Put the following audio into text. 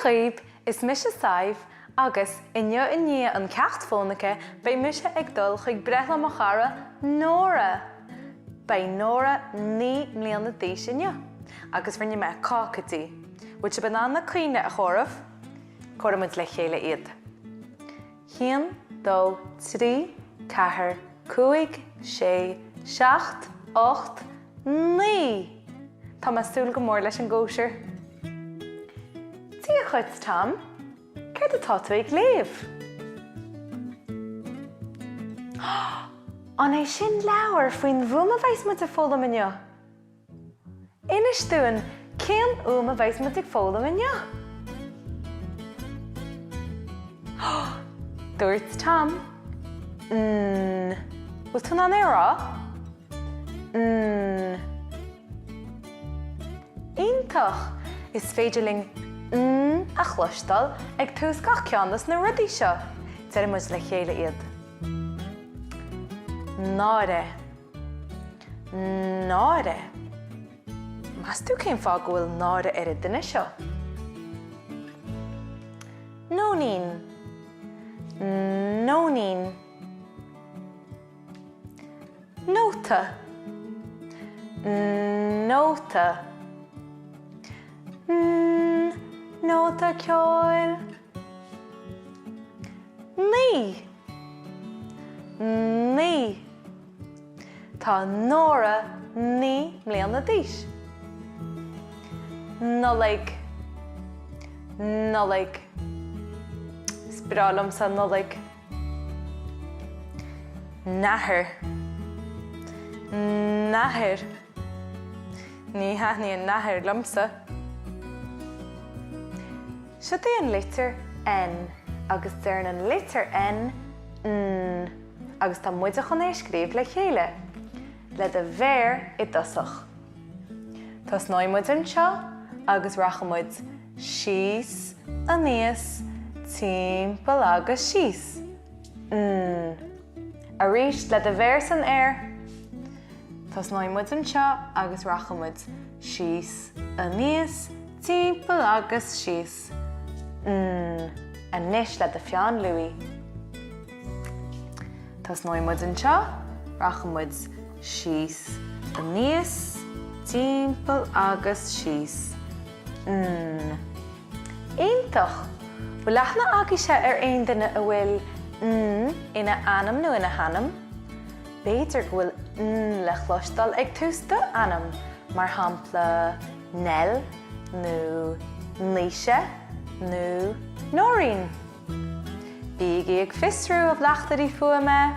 Chaoib is Misha Saif agus inne an cecht fónacha bei Misha ag dul chuig brethla mo chara Nóra. Bei Nóra ní mbliana d'aois inne agus rinne me cácatí, bhfuil se banana cuine a chorah, choramid le chéile iad. 1, 2, 3, 4, 5, 6, 7, 8, 9. Tá me súil go mór leis an gcóisir. Tí a chuid tam, céir atá tú ag léamh? An é sin leabhar faoin bhuma bheis mu ag fólam inne. Inis dúin, cén bhuma bheis mu ag fólam inne? Dúirt tam. Bhfuil tú ná rá? Iontach, is féidirling a chluistal ag tús gach ceannas na rudaí seo. Deir muid le chéile iad. Náire. Náire. Mas tú cén fá go bhfuil náire ar a duine seo? Nónín. Nónín. Nóta. Nóta. Nóta ceáil. Ní. Ní. Tá Nóra ní mbliana d'aois. Nollaig. Nollaig. Sprálam sa nollaig. Nathair. Nathair. Ní haithní an nathair lomsa. Seo é an litir N, agus deir an litir N, agus tá muide chun éiscríomh le chéile, le de bhéir I dosach. Tás náimid an seo, agus rachamid síos, aníos, timpeall agus síos. Arís le de bhéir san air, tás náimid an seo, agus rachamid síos, aníos, timpeall agus síos. Anis le de fián luí. Tás náimid an seo, rachamid síos, aníos, timpeall agus síos. Iontach, bhfuil leithna agaí se ar aon duine a bhfuil ina anam nó ina hanam, béidir go bhfuil le chluistal ag tús do anam, mar shampla nel, nó níise, nó nóirín. Bíigh ag fiosrú a bhleachtarí fua me.